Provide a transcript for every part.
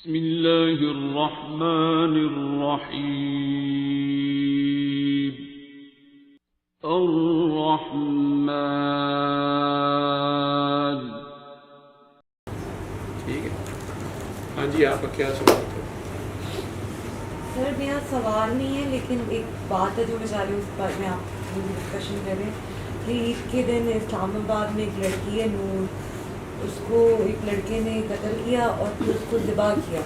بسم اللہ الرحمن الرحیم الرحمن. ٹھیک ہے. ہاں جی، آپ کا کیا سوال تھا؟ سر میرا سوال نہیں ہے، لیکن ایک بات ہے جو میں چاہ رہی ہوں اس بارے میں آپ ڈسکشن کریں کہ عید کے دن اسلام آباد میں ایک لڑکی ہے نور، اس کو ایک لڑکے نے قتل کیا اور پھر اس کو ذبح کیا.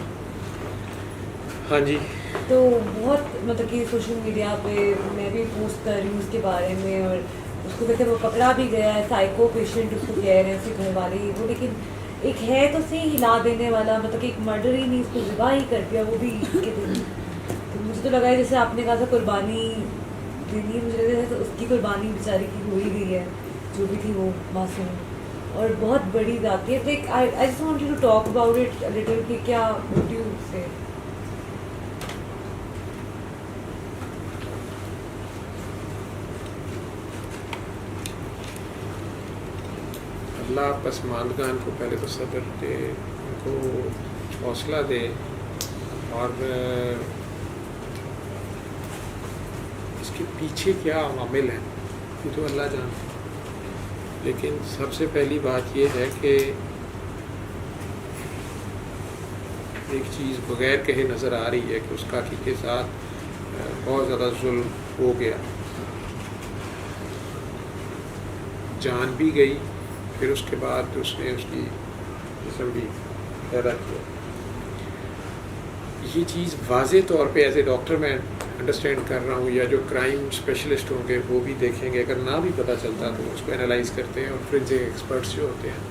ہاں جی. تو بہت مطلب کہ سوشل میڈیا پہ میں بھی پوسٹ کر رہی ہوں اس کے بارے میں، اور اس کو کہتے وہ پکڑا بھی گیا ہے، سائیکو پیشنٹ اس کو کہہ رہے ہیں اس کے گھر والے ہی وہ، لیکن ایک ہے تو صحیح ہلا دینے والا، مطلب کہ ایک مرڈر ہی نہیں، اس کو ذبح ہی کر دیا وہ بھی عید کے دن. تو مجھے تو لگا ہے جیسے آپ نے کہا تھا قربانی دینی ہے، مجھے لگا جیسے اس کی قربانی بیچاری کی ہو ہی گئی ہے جو بھی تھی وہ معصوم، اور بہت بڑی بات ہے. I just want you to talk about it little کہ کیا وڈ یو سے. اللہ پسماندگان کو پہلے تو صبر دے، ان کو حوصلہ دے، اور اس کے پیچھے کیا عوامل ہیں یہ تو اللہ جانتا. لیکن سب سے پہلی بات یہ ہے کہ ایک چیز بغیر کہے نظر آ رہی ہے کہ اس کاکی کے ساتھ بہت زیادہ ظلم ہو گیا، جان بھی گئی، پھر اس کے بعد اس نے اس کی جسم بھی پیدا کیا. یہ چیز واضح طور پہ ایز اے ڈاکٹر میں انڈرسٹینڈ کر رہا ہوں، یا جو کرائم اسپیشلسٹ ہوں گے وہ بھی دیکھیں گے، اگر نہ بھی پتہ چلتا تو اس کو انالائز کرتے ہیں، اور فورینسک ایکسپرٹس جو ہوتے ہیں.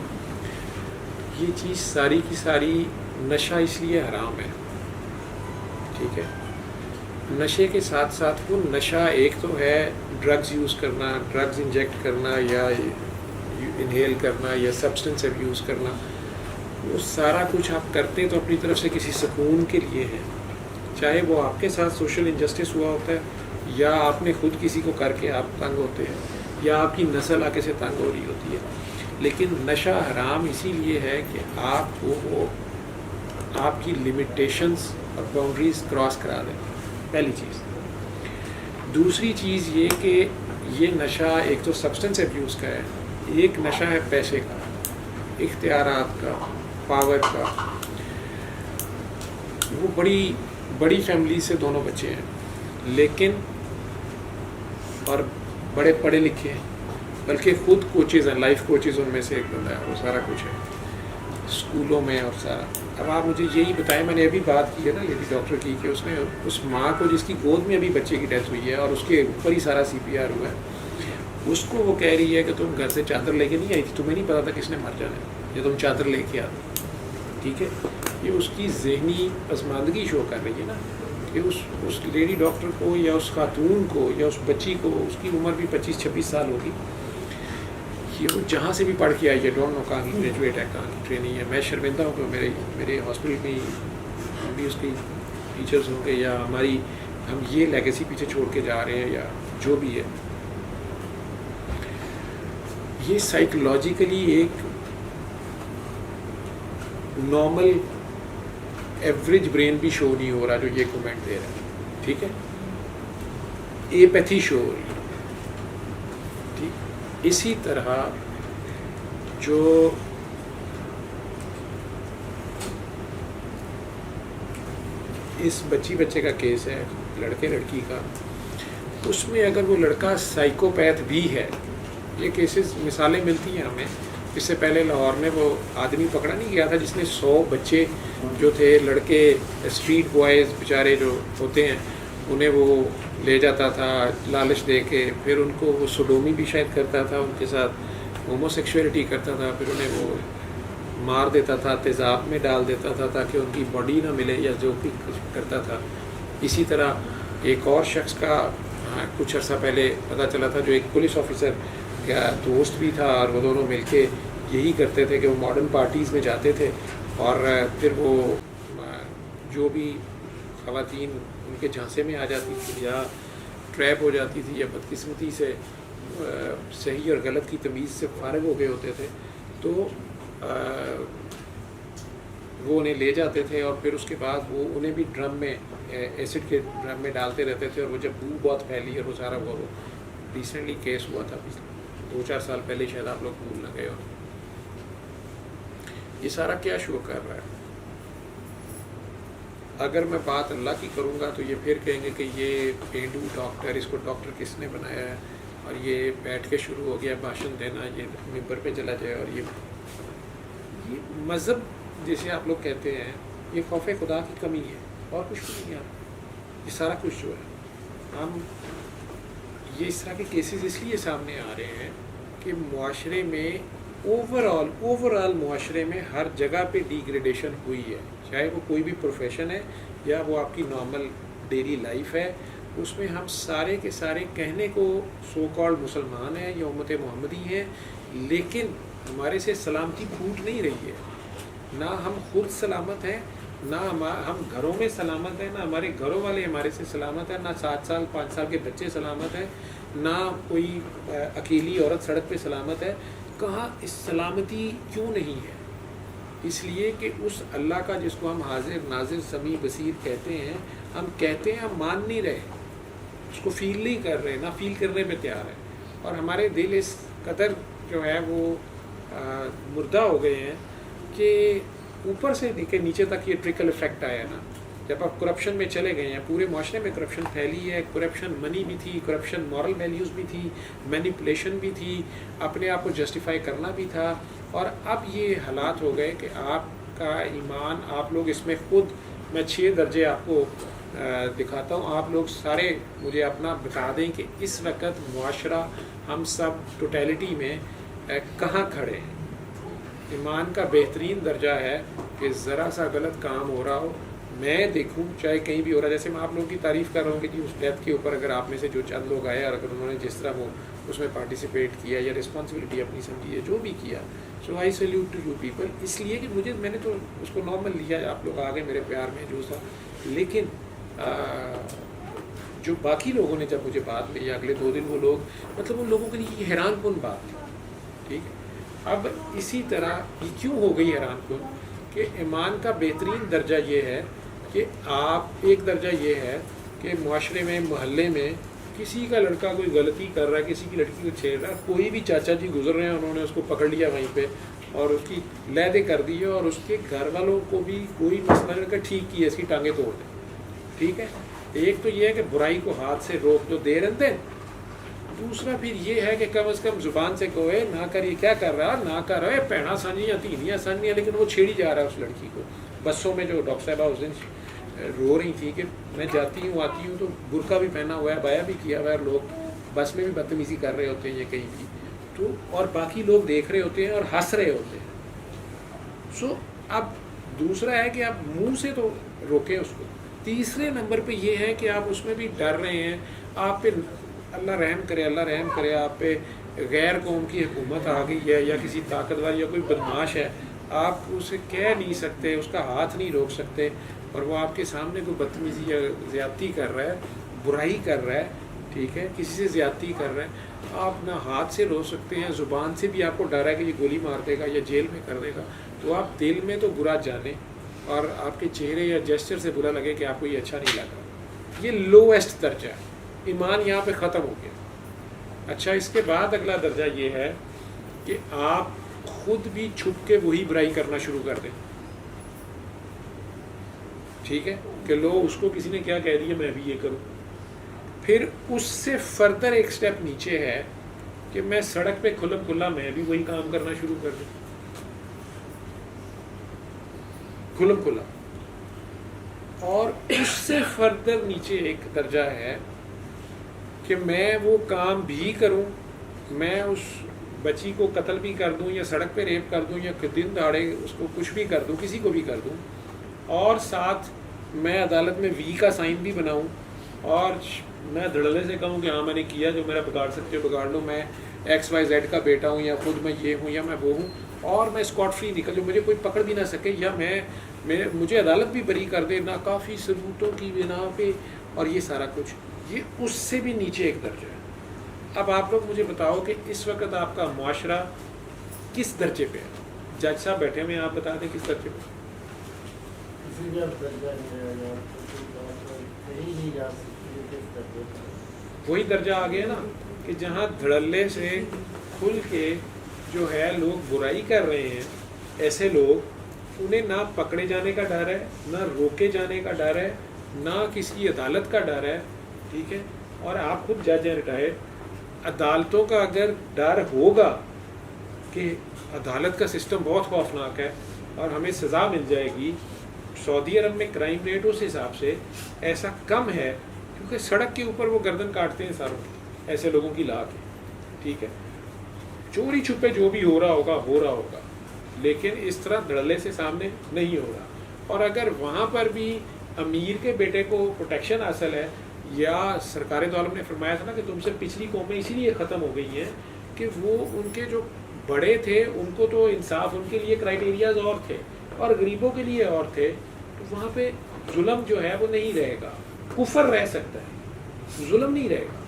یہ چیز ساری کی ساری نشہ اس لیے حرام ہے، ٹھیک ہے. نشے کے ساتھ ساتھ وہ نشہ ایک تو ہے ڈرگز یوز کرنا، ڈرگز انجیکٹ کرنا یا انہیل کرنا یا سبسٹنس ابیوز کرنا، وہ سارا کچھ آپ کرتے تو اپنی طرف سے کسی سکون کے لیے ہیں، چاہے وہ آپ کے ساتھ سوشل انجسٹس ہوا ہوتا ہے، یا آپ نے خود کسی کو کر کے آپ تنگ ہوتے ہیں، یا آپ کی نسل آگے سے تنگ ہو رہی ہوتی ہے. لیکن نشہ حرام اسی لیے ہے کہ آپ کو وہ آپ کی لمیٹیشنز اور باؤنڈریز کراس کرا دیں، پہلی چیز. دوسری چیز یہ کہ یہ نشہ ایک تو سبسٹنس ابیوز کا ہے، ایک نشہ ہے پیسے کا، اختیارات کا، پاور کا. وہ بڑی فیملی سے دونوں بچے ہیں، لیکن اور بڑے پڑھے لکھے ہیں، بلکہ خود کوچز ہیں، لائف کوچز ان میں سے ایک بندہ ہے، وہ سارا کچھ ہے اسکولوں میں اور سارا. اب آپ مجھے یہی بتائیں، میں نے ابھی بات کی ہے نا لیڈی ڈاکٹر کی، کہ اس نے اس ماں کو جس کی گود میں ابھی بچے کی ڈیتھ ہوئی ہے اور اس کے اوپر ہی سارا CPR ہوا ہے، اس کو وہ کہہ رہی ہے کہ تم گھر سے چادر لے کے نہیں آئی تھی، تمہیں نہیں پتا تھا کس نے مر جانا ہے، یا تم چادر لے کے آتے. ٹھیک ہے، یہ اس کی ذہنی پسماندگی شو کر رہی ہے نا، کہ اس لیڈی ڈاکٹر کو یا اس خاتون کو یا اس بچی کو، اس کی عمر بھی 25-26 سال ہوگی، یہ وہ جہاں سے بھی پڑھ کے آئی ہے، ڈونٹ نو کہاں کی گریجویٹ ہے، کہاں کی ٹریننگ ہے. میں شرمندہ ہوں کہ میرے ہاسپٹل میں ہم بھی اس کی ٹیچرز ہوں گے، یا ہم یہ لیگیسی پیچھے چھوڑ کے جا رہے ہیں، یا جو بھی ہے. یہ سائیکولوجیکلی ایک نارمل ایوریج برین بھی شو نہیں ہو رہا جو یہ کومنٹ دے رہا ہے. ٹھیک ہے، ایپیتھی شو ہو رہی ہے. ٹھیک، اسی طرح جو اس بچے کا کیس ہے، لڑکے لڑکی کا، اس میں اگر وہ لڑکا سائیکوپیتھ بھی ہے، یہ کیسز مثالیں ملتی ہیں ہمیں. اس سے پہلے لاہور میں وہ آدمی پکڑا نہیں گیا تھا جس نے 100 بچے جو تھے لڑکے، اسٹریٹ بوائز بیچارے جو ہوتے ہیں، انہیں وہ لے جاتا تھا لالچ دے کے، پھر ان کو وہ سوڈومی بھی شاید کرتا تھا، ان کے ساتھ ہومو سیکشولیٹی کرتا تھا، پھر انہیں وہ مار دیتا تھا، تیزاب میں ڈال دیتا تھا تاکہ ان کی باڈی نہ ملے، یا جو بھی کچھ کرتا تھا. اسی طرح ایک اور شخص کا کچھ عرصہ پہلے پتہ چلا تھا، جو ایک پولیس آفیسر کا دوست بھی تھا، اور وہ دونوں مل کے یہی کرتے تھے کہ وہ ماڈرن پارٹیز میں جاتے تھے، اور پھر وہ جو بھی خواتین ان کے جھانسے میں آ جاتی تھی یا ٹریپ ہو جاتی تھی یا بدقسمتی سے صحیح اور غلط کی تمیز سے فارغ ہو گئے ہوتے تھے، تو وہ انہیں لے جاتے تھے اور پھر اس کے بعد وہ انہیں بھی ڈرم میں ایسڈ کے ڈرم میں ڈالتے رہتے تھے، اور وہ جب بو بہت پھیلی اور وہ سارا وہ ریسنٹلی کیس ہوا تھا 2-4 سال پہلے، شاید آپ لوگ بھول نہ گئے ہو۔ یہ سارا کیا شو کر رہا ہے؟ اگر میں بات اللہ کی کروں گا تو یہ پھر کہیں گے کہ یہ پینڈو ڈاکٹر، اس کو ڈاکٹر کس نے بنایا ہے، اور یہ بیٹھ کے شروع ہو گیا بھاشن دینا، یہ ممبر پہ چلا جائے، اور یہ مذہب جیسے آپ لوگ کہتے ہیں، یہ خوف خدا کی کمی ہے اور کچھ بھی نہیں ہے۔ یہ سارا کچھ جو ہے، ہم یہ اس طرح کے کیسز اس لیے سامنے آ رہے ہیں کہ معاشرے میں اوور آل معاشرے میں ہر جگہ پہ ڈیگریڈیشن ہوئی ہے، چاہے وہ کوئی بھی پروفیشن ہے یا وہ آپ کی نارمل ڈیلی لائف ہے، اس میں ہم سارے کے سارے کہنے کو سو کالڈ مسلمان ہیں یا امت محمدی ہیں، لیکن ہمارے سے سلامتی پھوٹ نہیں رہی ہے۔ نہ ہم خود سلامت ہیں، نہ ہم گھروں میں سلامت ہیں، نہ ہمارے گھروں والے ہمارے سے سلامت ہیں، نہ 7 سال 5 سال کے بچے سلامت ہیں، نہ کوئی اکیلی عورت سڑک پہ سلامت ہے۔ کہاں اس سلامتی کیوں نہیں ہے؟ اس لیے کہ اس اللہ کا جس کو ہم حاضر ناظر سمیع بصیر کہتے ہیں، ہم کہتے ہیں ہم مان نہیں رہے، اس کو فیل نہیں کر رہے، نہ فیل کرنے پہ تیار ہے، اور ہمارے دل اس قدر جو ہے وہ مردہ ہو گئے ہیں کہ اوپر سے نیچے تک یہ ٹرکل ایفیکٹ آیا نا۔ جب آپ کرپشن میں چلے گئے ہیں، پورے معاشرے میں کرپشن پھیلی ہے، کرپشن منی بھی تھی، کرپشن مورل ویلیوز بھی تھی، مینیپولیشن بھی تھی، اپنے آپ کو جسٹیفائی کرنا بھی تھا، اور اب یہ حالات ہو گئے کہ آپ کا ایمان، آپ لوگ اس میں خود، میں 6 درجے آپ کو دکھاتا ہوں، آپ لوگ سارے مجھے اپنا بتا دیں کہ اس وقت معاشرہ ہم سب ٹوٹیلٹی میں کہاں کھڑے ہیں۔ ایمان کا بہترین درجہ ہے کہ ذرا سا غلط کام ہو رہا ہو، میں دیکھوں چاہے کہیں بھی ہو رہا ہے، جیسے میں آپ لوگوں کی تعریف کر رہا ہوں کہ جی اس ڈیتھ کے اوپر اگر آپ میں سے جو چند لوگ آئے اور اگر انہوں نے جس طرح وہ اس میں پارٹیسپیٹ کیا یا رسپانسبلٹی اپنی سمجھی ہے، جو بھی کیا، سو آئی سیلیوٹ ٹو یو پیپل، اس لیے کہ میں نے تو اس کو نارمل لیا، آپ لوگ آگے میرے پیار میں جو تھا، لیکن جو باقی لوگوں نے جب مجھے بات لی اگلے 2 دن، وہ لوگ مطلب ان لوگوں کے لیے یہ حیران کن بات تھی، ٹھیک ہے۔ اب اسی طرح یہ کیوں ہو گئی حیران کن کہ ایمان کا بہترین درجہ یہ ہے کہ آپ، ایک درجہ یہ ہے کہ معاشرے میں، محلے میں کسی کا لڑکا کوئی غلطی کر رہا ہے، کسی کی لڑکی کو چھیڑ رہا ہے، کوئی بھی چاچا جی گزر رہے ہیں، انہوں نے اس کو پکڑ لیا وہیں پہ اور اس کی لیدے کر دی ہے، اور اس کے گھر والوں کو بھی کوئی مسئلہ نہیں، کہ ٹھیک کی ہے، اس کی ٹانگیں توڑ دیں، ٹھیک ہے۔ ایک تو یہ ہے کہ برائی کو ہاتھ سے روک دو دیر اندر، دوسرا پھر یہ ہے کہ کم از کم زبان سے کہو نہ کر، یہ کیا کر رہا، نہ کر رہا ہے، پہنا سنجی یا تینیاں سنجی ہے، لیکن وہ چھیڑی جا رہا ہے اس لڑکی کو۔ بسوں میں جو ڈاکٹر صاحبہ اس دن رو رہی تھی کہ میں جاتی ہوں آتی ہوں تو برقع بھی پہنا ہوا ہے، بایا بھی کیا ہوا ہے، اور لوگ بس میں بھی بدتمیزی کر رہے ہوتے ہیں یا کہیں بھی، تو اور باقی لوگ دیکھ رہے ہوتے ہیں اور ہنس رہے ہوتے ہیں۔ سو اب دوسرا ہے کہ آپ منہ سے تو روکیں اس کو، تیسرے نمبر پہ یہ ہے کہ آپ اس میں بھی ڈر رہے ہیں، آپ پہ اللہ رحم کرے، اللہ رحم کرے، آپ پہ غیر قوم کی حکومت آ گئی ہے یا کسی طاقتور یا کوئی بدماش ہے، آپ اسے کہہ نہیں سکتے، اس کا ہاتھ نہیں روک سکتے، اور وہ آپ کے سامنے کوئی بدتمیزی یا زیادتی کر رہا ہے، برائی کر رہا ہے، ٹھیک ہے، کسی سے زیادتی کر رہا ہے، آپ نہ ہاتھ سے روک سکتے ہیں، زبان سے بھی آپ کو ڈر ہے کہ یہ گولی مار دے گا یا جیل میں کر دے گا، تو آپ دل میں تو برا جانیں اور آپ کے چہرے یا جیسچر سے برا لگے کہ آپ کو یہ اچھا نہیں لگا۔ یہ لویسٹ درجہ ہے، ایمان یہاں پہ ختم ہو گیا۔ اچھا، اس کے بعد اگلا درجہ یہ ہے کہ آپ خود بھی چھپ کے وہی برائی کرنا شروع کر دیں، ٹھیک ہے، کہ لو اس کو کسی نے کیا کہہ دیا میں بھی یہ کروں۔ پھر اس سے فردر ایک سٹیپ نیچے ہے کہ میں سڑک پہ کھلم کھلا میں بھی وہی کام کرنا شروع کر دوں، کھلم کھلا۔ اور اس سے فردر نیچے ایک درجہ ہے کہ میں وہ کام بھی کروں، میں اس بچی کو قتل بھی کر دوں یا سڑک پہ ریپ کر دوں یا دن دہاڑے اس کو کچھ بھی کر دوں، کسی کو بھی کر دوں، اور ساتھ میں عدالت میں وی کا سائن بھی بناؤں اور میں دھڑلے سے کہوں کہ ہاں میں نے کیا، جو میرا بگاڑ سکتے ہو بگاڑ لو، میں XYZ کا بیٹا ہوں یا خود میں یہ ہوں یا میں وہ ہوں، اور میں اسکاٹ فری نکل جاؤں، مجھے کوئی پکڑ بھی نہ سکے، یا مجھے عدالت بھی بری کر دے ناکافی ثبوتوں کی بنا پہ، اور یہ سارا کچھ، یہ اس سے بھی نیچے ایک درجہ ہے۔ اب آپ لوگ مجھے بتاؤ کہ اس وقت آپ کا معاشرہ کس درجے پہ ہے؟ جج صاحب بیٹھے ہوئے ہیں، آپ بتا دیں کس درجے پہ؟ کسی بھی اب درجہ نہیں رہے گا، کسی بات کہیں نہیں جا سکتی ہے کس درجے پر. وہی درجہ آ گیا نا کہ جہاں دھڑلے سے کھل کے جو ہے لوگ برائی کر رہے ہیں، ایسے لوگ انہیں نہ پکڑے جانے کا ڈر ہے، نہ روکے جانے کا ڈر ہے، نہ کسی عدالت کا ڈر ہے. ٹھیک ہے، اور آپ خود جج ہیں ریٹائرڈ. عدالتوں کا اگر ڈر ہوگا کہ عدالت کا سسٹم بہت خوفناک ہے اور ہمیں سزا مل جائے گی، سعودی عرب میں کرائم ریٹ اس حساب سے ایسا کم ہے کیونکہ سڑک کے اوپر وہ گردن کاٹتے ہیں ساروں کی، ایسے لوگوں کی لا کے. ٹھیک ہے، چوری چھپے جو بھی ہو رہا ہوگا، لیکن اس طرح دھڑلے سے سامنے نہیں ہو رہا. اور اگر وہاں پر بھی امیر کے بیٹے کو پروٹیکشن حاصل ہے، یا سرکار دو عالم نے فرمایا تھا نا کہ تم سے پچھلی قومیں اسی لیے ختم ہو گئی ہیں کہ وہ ان کے جو بڑے تھے ان کو تو انصاف، ان کے لیے کرائٹیریاز اور تھے اور غریبوں کے لیے اور تھے، تو وہاں پہ ظلم جو ہے وہ نہیں رہے گا. کفر رہ سکتا ہے، ظلم نہیں رہے گا.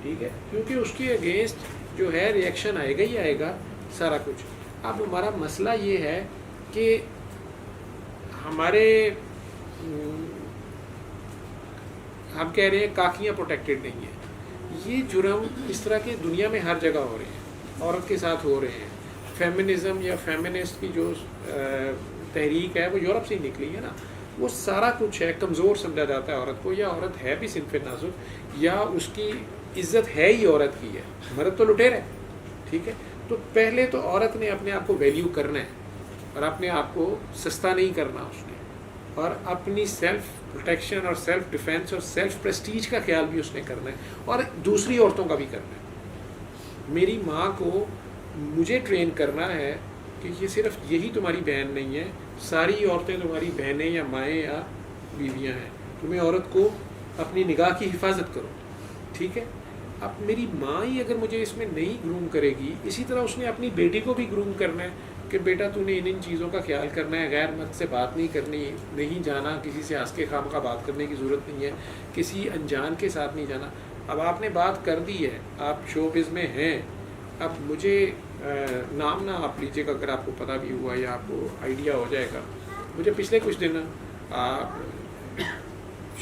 ٹھیک ہے، کیونکہ اس کے اگینسٹ جو ہے ریئیکشن آئے گا ہی آئے گا سارا کچھ. اب ہمارا مسئلہ یہ ہے کہ ہمارے ہم کہہ رہے ہیں کاکیاں پروٹیکٹڈ نہیں ہیں. یہ جرم اس طرح کے دنیا میں ہر جگہ ہو رہے ہیں، عورت کے ساتھ ہو رہے ہیں. فیمنزم یا فیمنسٹ کی جو تحریک ہے وہ یورپ سے ہی نکلی ہے نا. وہ سارا کچھ ہے، کمزور سمجھا جاتا ہے عورت کو، یا عورت ہے بھی صنف نازک، یا اس کی عزت ہے ہی عورت کی ہے، مرد تو لٹے رہے. ٹھیک ہے، تو پہلے تو عورت نے اپنے آپ کو ویلیو کرنا ہے اور اپنے آپ کو سستا نہیں کرنا اس نے، اور اپنی سیلف پروٹیکشن اور سیلف ڈیفینس اور سیلف پریسٹیج کا خیال بھی اس نے کرنا ہے، اور دوسری عورتوں کا بھی کرنا ہے. میری ماں کو مجھے ٹرین کرنا ہے کہ یہ صرف یہی تمہاری بہن نہیں ہے، ساری عورتیں تمہاری بہنیں یا مائیں یا بیویاں ہیں. تمہیں عورت کو اپنی نگاہ کی حفاظت کرو. ٹھیک ہے، اب میری ماں ہی اگر مجھے اس میں نہیں گروم کرے گی، اسی طرح اس نے اپنی بیٹی کو بھی گروم کرنا ہے کہ بیٹا تو نے ان چیزوں کا خیال کرنا ہے، غیر مرد سے بات نہیں کرنی، نہیں جانا، کسی سے ہنس کے خام کا بات کرنے کی ضرورت نہیں ہے، کسی انجان کے ساتھ نہیں جانا. اب آپ نے بات کر دی ہے، آپ شو بز میں ہیں. اب مجھے نام نہ آپ لیجیے گا اگر آپ کو پتہ بھی ہوا یا آپ کو آئیڈیا ہو جائے گا. مجھے پچھلے کچھ دن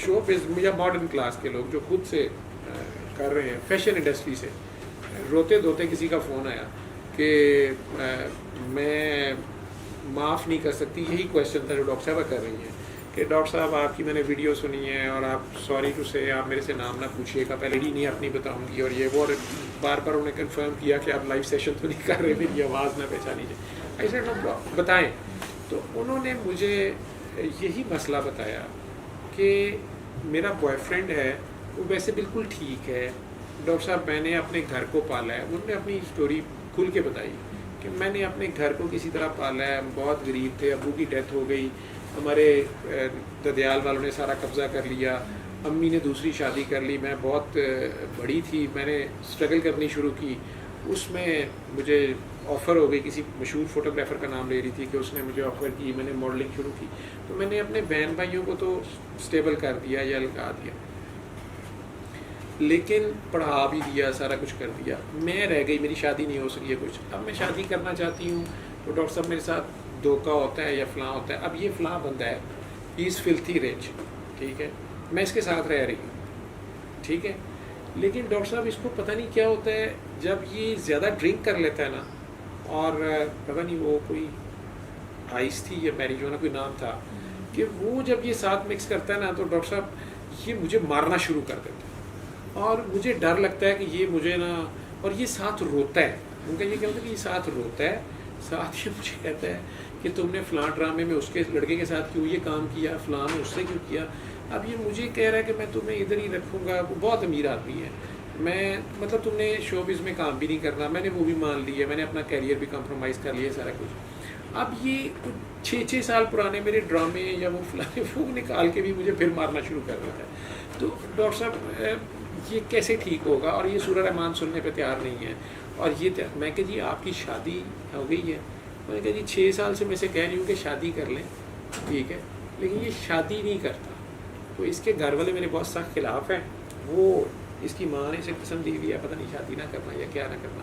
شو بز یا ماڈرن کلاس کے لوگ جو خود سے کر رہے ہیں فیشن انڈسٹری سے، روتے دھوتے کسی کا فون آیا کہ میں معاف نہیں کر سکتی. یہی کویشچن تھا جو ڈاکٹر صاحبہ کر رہی ہیں کہ ڈاکٹر صاحب آپ کی میں نے ویڈیو سنی ہے اور آپ سوری ٹو سے آپ میرے سے نام نہ پوچھیے گا، پہلے ہی نہیں اپنی بتاؤں گی، اور یہ وہ، اور بار بار انہیں کنفرم کیا کہ آپ لائیو سیشن تو نہیں کر رہے، میری آواز نہ پہچانی جائے. ایسے بتائیں. تو انہوں نے مجھے یہی مسئلہ بتایا کہ میرا بوائے فرینڈ ہے، وہ ویسے بالکل ٹھیک ہے ڈاکٹر صاحب، میں نے اپنے گھر کو پالا ہے. انہوں نے اپنی اسٹوری کھل کے بتائی کہ میں نے اپنے گھر کو کسی طرح پالا ہے، بہت غریب تھے، ابو کی ڈیتھ ہو گئی، ہمارے ددیال والوں نے سارا قبضہ کر لیا، امی نے دوسری شادی کر لی، میں بہت بڑی تھی، میں نے اسٹرگل کرنی شروع کی. اس میں مجھے آفر ہو گئی، کسی مشہور فوٹوگرافر کا نام لے رہی تھی کہ اس نے مجھے آفر کی، میں نے ماڈلنگ شروع کی. تو میں نے اپنے بہن بھائیوں کو تو اسٹیبل کر دیا یا لگا دیا، لیکن پڑھا بھی دیا، سارا کچھ کر دیا. میں رہ گئی، میری شادی نہیں ہو سکی ہے کچھ. اب میں شادی کرنا چاہتی ہوں تو ڈاکٹر صاحب میرے ساتھ دھوکہ ہوتا ہے یا فلاں ہوتا ہے. اب یہ فلاں بندہ ہے، ہی از فلتھی رچ، ٹھیک ہے، میں اس کے ساتھ رہ رہی ہوں، ٹھیک ہے. لیکن ڈاکٹر صاحب اس کو پتہ نہیں کیا ہوتا ہے، جب یہ زیادہ ڈرنک کر لیتا ہے نا، اور پتہ نہیں وہ کوئی آئس تھی یا میریجونا کوئی نام تھا، کہ وہ جب یہ ساتھ مکس کرتا ہے نا تو ڈاکٹر صاحب یہ مجھے مارنا شروع کر دیتا ہے. اور مجھے ڈر لگتا ہے کہ یہ مجھے نا، اور یہ ساتھ روتا ہے. ان کا یہ کیا ہوتا ہے کہ یہ ساتھ روتا ہے، ساتھ یہ مجھے کہتا ہے کہ تم نے فلاں ڈرامے میں اس کے لڑکے کے ساتھ کیوں یہ کام کیا، فلاں میں اس سے کیوں کیا. اب یہ مجھے کہہ رہا ہے کہ میں تمہیں ادھر ہی رکھوں گا. وہ بہت امیر آدمی ہے، میں مطلب تم نے شو بز میں کام بھی نہیں کرنا. میں نے وہ بھی مان لی ہے، میں نے اپنا کیریئر بھی کمپرومائز کر لیا، سارا کچھ. اب یہ 6 سال پرانے میرے ڈرامے یا وہ فلاں وہ نکال کے بھی مجھے پھر مارنا شروع کر دیتا ہے. تو ڈاکٹر صاحب یہ کیسے ٹھیک ہوگا؟ اور یہ سورہ رحمان سننے پہ تیار نہیں ہے. اور یہ میں کہ جی آپ کی شادی ہو گئی ہے. میں نے کہا جی 6 سال سے میں سے کہہ رہی ہوں کہ شادی کر لیں، ٹھیک ہے، لیکن یہ شادی نہیں کرتا. تو اس کے گھر والے میرے بہت سخت خلاف ہیں. وہ اس کی ماں نے اسے پسند دی ہوئی ہے، پتہ نہیں شادی نہ کرنا یا کیا نہ کرنا.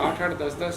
8-8 10-10